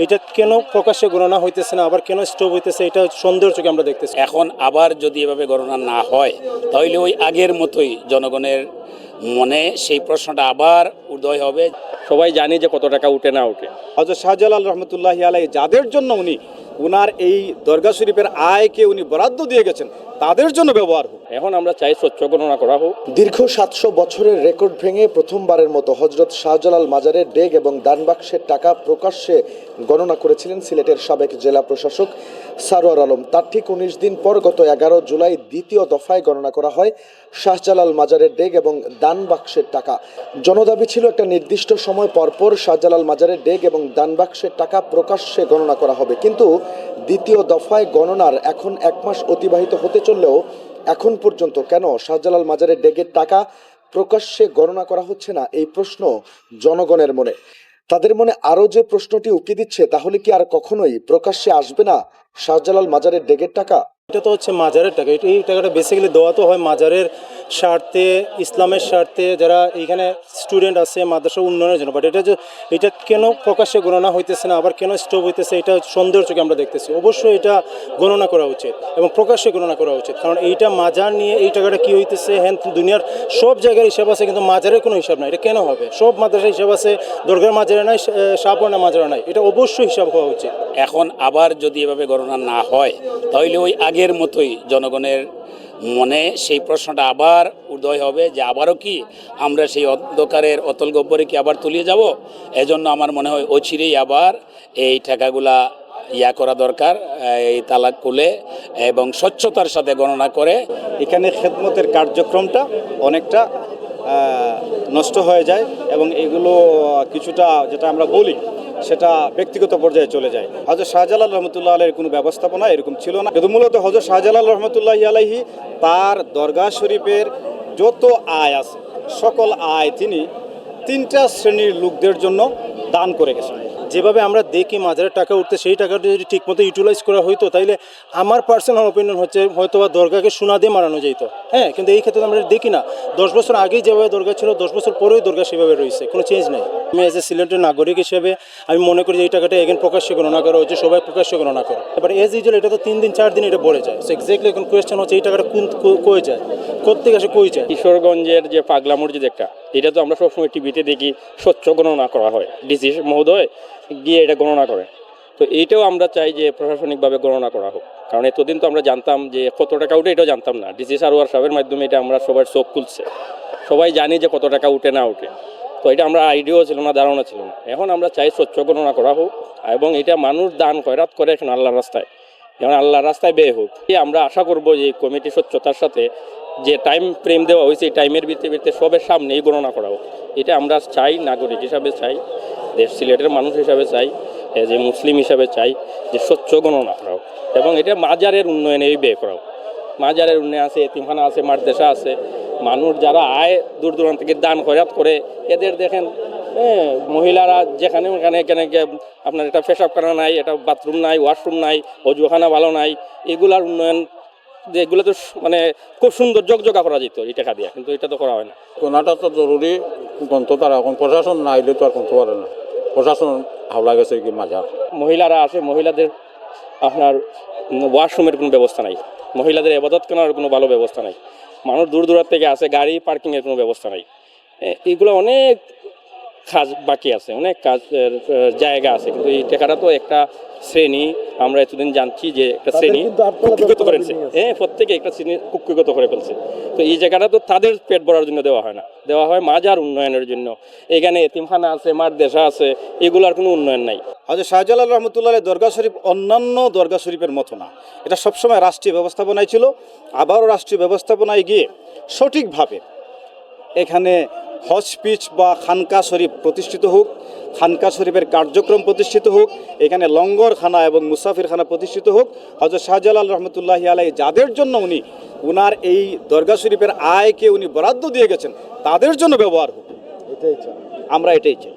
এটা কেন প্রকাশ্যে গণনা হইতেছে না, আবার কেন স্টপ হইতেছে, এটা সন্দেহের চোখে আমরা দেখতেছি। এখন আবার যদি এভাবে গণনা না হয় তাহলে ওই আগের মতোই জনগণের মনে সেই প্রশ্নটা আবার উদয় হবে। সবাই জানি যে কত টাকা উঠে না উঠে। হযরত শাহজালাল রহমতুল্লাহি আলাইহি যাদের জন্য উনার এই দরগা শরীফের আয়কে উনি বরাদ্দ দিয়ে গেছেন তাদের জন্য ব্যবহার হোক। এখন আমরা চাই স্বচ্ছ গণনা করা হোক। দীর্ঘ 700 বছরের রেকর্ড ভেঙে প্রথমবারের মতো হযরত শাহজালাল মাজারের ডেগ এবং দানবাক্সের টাকা প্রকাশ্যে গণনা করেছিলেন সিলেটের সাবেক জেলা প্রশাসক সারোয়ার আলম। তার ঠিক 19 দিন পর গত 11 জুলাই দ্বিতীয় দফায় গণনা করা হয় শাহজালাল মাজারের ডেগ এবং দানবাক্সের টাকা। জনদাবি ছিল একটা নির্দিষ্ট সময় পরপর শাহজালাল মাজারের ডেগ এবং দানবাক্সের টাকা প্রকাশ্যে গণনা করা হবে, কিন্তু দ্বিতীয় দফায় গণনার এখন 1 মাস অতিবাহিত হতে চললেও এখন পর্যন্ত কেন শাহজালাল মাজারের ডেগের টাকা প্রকাশ্যে গণনা করা হচ্ছে না, এই প্রশ্ন জনগণের মনে। তাদের মনে আরও যে প্রশ্নটি উকি দিচ্ছে, তাহলে কি আর কখনোই প্রকাশ্যে আসবে না শাহজালাল মাজারের ডেগের টাকা? এটা তো হচ্ছে মাজারের টাকা। এই টাকাটা বেসিক্যালি দেওয়া তো হয় মাজারের স্বার্থে, ইসলামের স্বার্থে, যারা এইখানে স্টুডেন্ট আছে মাদ্রাসা উন্নয়নের জন্য। বাট এটা কেন প্রকাশ্যে গণনা হইতেছে না, আবার কেন স্টপ হইতেছে, এটা সন্দেহের চোখে আমরা দেখতেছি। অবশ্যই এটা গণনা করা উচিত এবং প্রকাশ্যে গণনা করা উচিত, কারণ এইটা মাজার নিয়ে এই টাকাটা কী হইতেছে, হ্যাঁ দুনিয়ার সব জায়গার হিসাব আছে, কিন্তু মাজারের কোনো হিসাব নাই। এটা কেন হবে? সব মাদ্রাসার হিসাব আছে, দরগার মাজারে নাই, শাহপনা মাজারে নাই। এটা অবশ্যই হিসাব হওয়া উচিত। এখন আবার যদি এভাবে গণনা না হয় তাহলে ওই আগের মতোই জনগণের মনে সেই প্রশ্নটা আবার উদয় হবে যে আবারও কি আমরা সেই অন্ধকারের অতল গহ্বরে কি আবার তলিয়ে যাব। এজন্য আমার মনে হয় অচিরেই আবার এই টাকাগুলা করা দরকার, এই তালাক খুলে এবং স্বচ্ছতার সাথে গণনা করে। এখানে খেদমতের কার্যক্রমটা অনেকটা নষ্ট হয়ে যায় এবং এগুলো কিছুটা যেটা আমরা বলি সেটা ব্যক্তিগত পর্যায়ে চলে যায়। হযরত শাহজালাল রহমতুল্লাহ আলাইহির কোনো ব্যবস্থাপনা এরকম ছিল না, কিন্তু মূলত হযরত শাহজালাল রহমতুল্লাহি আলাইহি তার দরগা শরীফের যত আয় আছে সকল আয় তিনি 3টা শ্রেণীর লোকদের জন্য দান করে গেছেন। যেভাবে আমরা দেখি মাজারের টাকা উঠতে, সেই টাকাটা যদি ঠিকমতো ইউটিলাইজ করা হইতো তাইলে আমার পার্সোনাল ওপিনিয়ন হচ্ছে হয়তো বা দরগাকে সোনা দিয়ে মারানো যেত। হ্যাঁ, কিন্তু এই ক্ষেত্রে আমরা দেখি না। 10 বছর আগেই যেভাবে দরগা ছিল, 10 বছর পরেও দরগা সেভাবে রয়েছে, কোনো চেঞ্জ নেই। আমি এজ এ সিলেটের নাগরিক হিসেবে আমি মনে করি যে এই টাকাটা এগেন প্রকাশ্যে গণনা করা হচ্ছে, সবাই প্রকাশ্যে গণনা করে। এবার এজ ইউজুয়াল এটা তো 3 দিন 4 দিন এটা বলে যায়। সো এক্স্যাক্টলি এখন কোয়েশ্চেন হচ্ছে এই টাকাটা কই যায়, কোত্থেকে আসে, কই যায়। কিশোরগঞ্জের যে পাগলা মসজিদ একটা, এটা তো আমরা সবসময় টিভিতে দেখি স্বচ্ছ গণনা করা হয়, ডিসি মহোদয় গিয়ে এটা গণনা করে। তো এইটাও আমরা চাই যে প্রশাসনিকভাবে গণনা করা হোক, কারণ এতদিন তো আমরা জানতাম যে কত টাকা উঠে, এটাও জানতাম না। ডিসি সারোয়ার সাহেবের মাধ্যমে এটা আমরা সবার চোখ খুলছে, সবাই জানি যে কত টাকা উঠে না উঠে। তো এটা আমরা আইডিয়াও ছিল না, ধারণা ছিল না। এখন আমরা চাই স্বচ্ছ গণনা করা হোক এবং এটা মানুষ দান খয়রাত করে এখন আল্লাহর রাস্তায়, যেমন আল্লাহর রাস্তায় ব্যয় হোক। আমরা আশা করব যে এই কমিটি স্বচ্ছতার সাথে যে টাইম ফ্রেম দেওয়া হয়েছে এই টাইমের ভিত্তিতে সবের সামনেই গণনা করা হোক। এটা আমরা চাই, নাগরিক হিসাবে চাই, দেশ সিলেটের মানুষ হিসাবে চাই, যে মুসলিম হিসাবে চাই যে স্বচ্ছ গণনা করা হোক এবং এটা মাজারের উন্নয়নে ব্যয় করা হোক। মাজারের উন্নয়ন আছে, এতিমখানা আছে, মাদ্রাসা আছে, মানুষ যারা আয় দূর দূরান্ত থেকে দান খয়রাত করে, এদের দেখেন মহিলারা যেখানে ওখানে এখানে আপনার এটা পেশাবখানা নাই, এটা বাথরুম নাই, ওয়াশরুম নাই, অজুখানা ভালো নাই, এগুলার উন্নয়ন যেগুলো তো মানে খুব সুন্দর জগজগা করা যেত এই টাকা দিয়ে, কিন্তু এটা তো করা হয় না। কোনাটা তো জরুরি, কিন্তু তারা এখন প্রশাসন না আইলে তো আর করতে পারে না। প্রশাসন হাওলা গেছে কি মাজার। মহিলারা আছে, মহিলাদের আপনার ওয়াশরুমের কোনো ব্যবস্থা নাই, মহিলাদের ইবাদত করার কোনো ভালো ব্যবস্থা নাই, মানুষ দূর দূরান্ত থেকে আসে, গাড়ি পার্কিংয়ের কোনো ব্যবস্থা নাই। এগুলো অনেক কাজ বাকি আছে, অনেক কাজের জায়গা আছে, কিন্তু এই টাকাটা তো একটা শ্রেণী, আমরা এতদিন জানছি যে একটা শ্রেণী কুক্ষিগত করেছে। প্রত্যেকে একটা শ্রেণী কুক্ষিগত করে ফেলছে। তো এই জায়গাটা তো তাদের পেট ভরার জন্য দেওয়া হয় না, দেওয়া হয় মাজার উন্নয়নের জন্য। এখানে এতিমখানা আছে, মাদ্রাসা আছে, এগুলার কোনো উন্নয়ন নাই। হযরত শাহজালাল রহমতুল্লাহ দরগা শরীফ অন্যান্য দরগা শরীফের মতো না, এটা সবসময় রাষ্ট্রীয় ব্যবস্থাপনায় ছিল। আবারও রাষ্ট্রীয় ব্যবস্থাপনায় গিয়ে সঠিকভাবে এখানে হজ পিচ বা খানকা শরীফ প্রতিষ্ঠিত হোক, খানকা শরীফের কার্যক্রম প্রতিষ্ঠিত হোক, এখানে লঙ্গরখানা এবং মুসাফিরখানা প্রতিষ্ঠিত হোক। হযরত শাহজালাল রহমতুল্লাহি আলাইহি যাদের জন্য উনার এই দরগা শরীফের আয়কে উনি বরাদ্দ দিয়ে গেছেন তাদের জন্য ব্যবহার হোক, আমরা এটাই চাই।